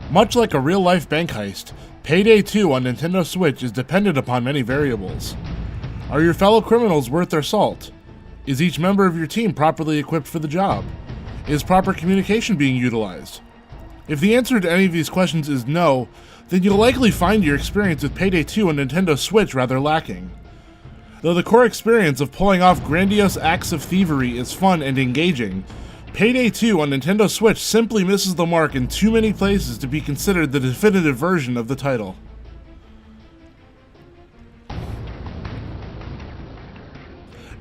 Much like a real-life bank heist, Payday 2 on Nintendo Switch is dependent upon many variables. Are your fellow criminals worth their salt? Is each member of your team properly equipped for the job? Is proper communication being utilized? If the answer to any of these questions is no, then you'll likely find your experience with Payday 2 on Nintendo Switch rather lacking. Though the core experience of pulling off grandiose acts of thievery is fun and engaging, Payday 2 on Nintendo Switch simply misses the mark in too many places to be considered the definitive version of the title.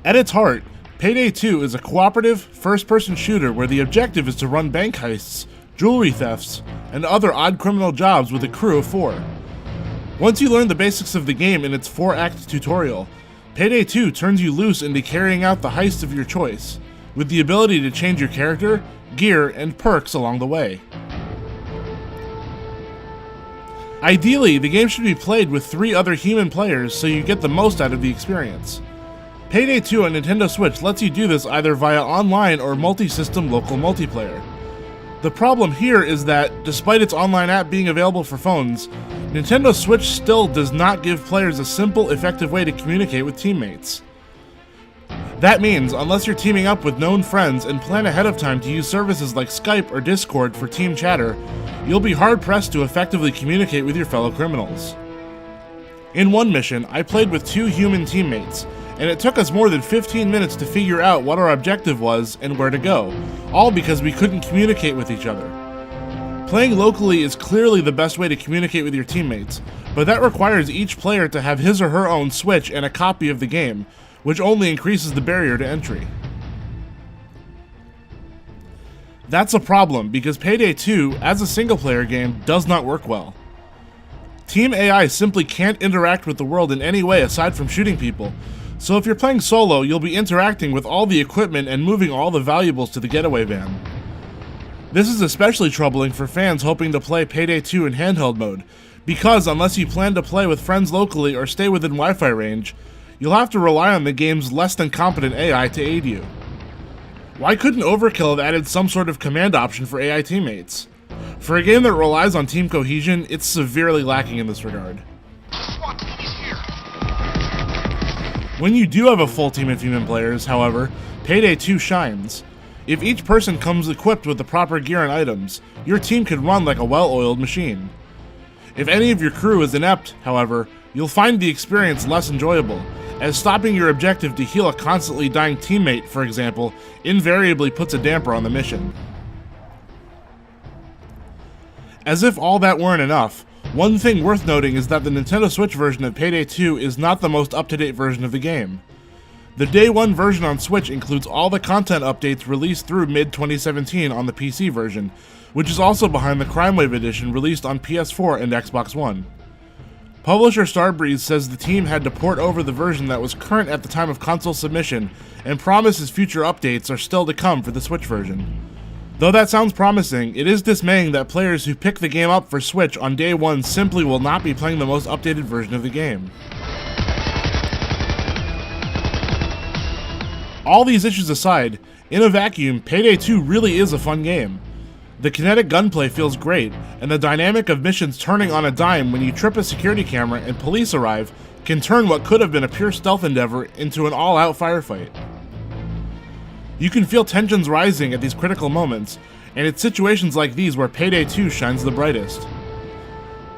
At its heart, Payday 2 is a cooperative, first-person shooter where the objective is to run bank heists, jewelry thefts, and other odd criminal jobs with a crew of 4. Once you learn the basics of the game in its 4-act tutorial, Payday 2 turns you loose into carrying out the heist of your choice, with the ability to change your character, gear, and perks along the way. Ideally, the game should be played with 3 other human players so you get the most out of the experience. Payday 2 on Nintendo Switch lets you do this either via online or multi-system local multiplayer. The problem here is that, despite its online app being available for phones, Nintendo Switch still does not give players a simple, effective way to communicate with teammates. That means, unless you're teaming up with known friends and plan ahead of time to use services like Skype or Discord for team chatter, you'll be hard-pressed to effectively communicate with your fellow criminals. In one mission, I played with 2 human teammates, and it took us more than 15 minutes to figure out what our objective was and where to go, all because we couldn't communicate with each other. Playing locally is clearly the best way to communicate with your teammates, but that requires each player to have his or her own Switch and a copy of the game, which only increases the barrier to entry. That's a problem because Payday 2, as a single-player game, does not work well. Team AI simply can't interact with the world in any way aside from shooting people, so if you're playing solo, you'll be interacting with all the equipment and moving all the valuables to the getaway van. This is especially troubling for fans hoping to play Payday 2 in handheld mode, because unless you plan to play with friends locally or stay within Wi-Fi range, you'll have to rely on the game's less than competent AI to aid you. Why couldn't Overkill have added some sort of command option for AI teammates? For a game that relies on team cohesion, it's severely lacking in this regard. When you do have a full team of human players, however, Payday 2 shines. If each person comes equipped with the proper gear and items, your team can run like a well-oiled machine. If any of your crew is inept, however, you'll find the experience less enjoyable, as stopping your objective to heal a constantly dying teammate, for example, invariably puts a damper on the mission. As if all that weren't enough, one thing worth noting is that the Nintendo Switch version of Payday 2 is not the most up-to-date version of the game. The Day 1 version on Switch includes all the content updates released through mid-2017 on the PC version, which is also behind the Crime Wave edition released on PS4 and Xbox One. Publisher Starbreeze says the team had to port over the version that was current at the time of console submission, and promises future updates are still to come for the Switch version. Though that sounds promising, it is dismaying that players who pick the game up for Switch on Day 1 simply will not be playing the most updated version of the game. All these issues aside, in a vacuum, Payday 2 really is a fun game. The Kinetic gunplay feels great, and the dynamic of missions turning on a dime when you trip a security camera and police arrive can turn what could have been a pure stealth endeavor into an all-out firefight. You can feel tensions rising at these critical moments, and it's situations like these where Payday 2 shines the brightest.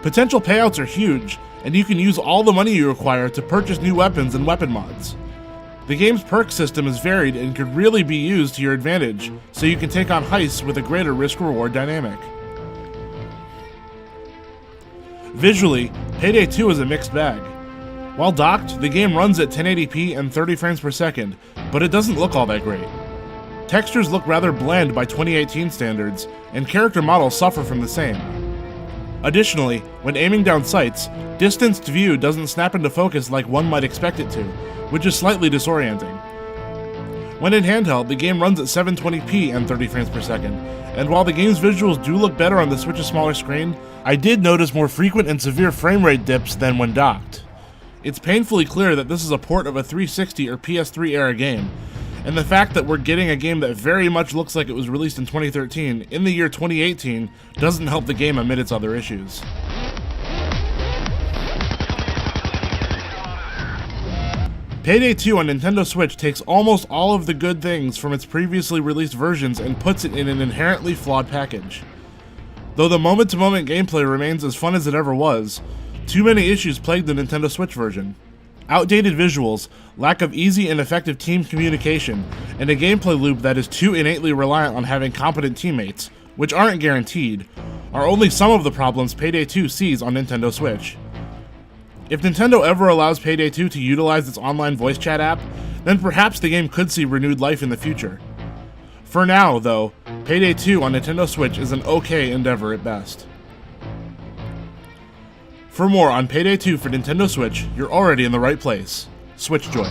Potential payouts are huge, and you can use all the money you require to purchase new weapons and weapon mods. The game's perk system is varied and could really be used to your advantage, so you can take on heists with a greater risk-reward dynamic. Visually, Payday 2 is a mixed bag. While docked, the game runs at 1080p and 30 frames per second, but it doesn't look all that great. Textures look rather bland by 2018 standards, and character models suffer from the same. Additionally, when aiming down sights, distanced view doesn't snap into focus like one might expect it to, which is slightly disorienting. When in handheld, the game runs at 720p and 30 frames per second, and while the game's visuals do look better on the Switch's smaller screen, I did notice more frequent and severe frame rate dips than when docked. It's painfully clear that this is a port of a 360 or PS3 era game, and the fact that we're getting a game that very much looks like it was released in 2013 in the year 2018 doesn't help the game amid its other issues. Payday 2 on Nintendo Switch takes almost all of the good things from its previously released versions and puts it in an inherently flawed package. Though the moment-to-moment gameplay remains as fun as it ever was, too many issues plague the Nintendo Switch version. Outdated visuals, lack of easy and effective team communication, and a gameplay loop that is too innately reliant on having competent teammates, which aren't guaranteed, are only some of the problems Payday 2 sees on Nintendo Switch. If Nintendo ever allows Payday 2 to utilize its online voice chat app, then perhaps the game could see renewed life in the future. For now, though, Payday 2 on Nintendo Switch is an okay endeavor at best. For more on Payday 2 for Nintendo Switch, you're already in the right place. Switch Joy.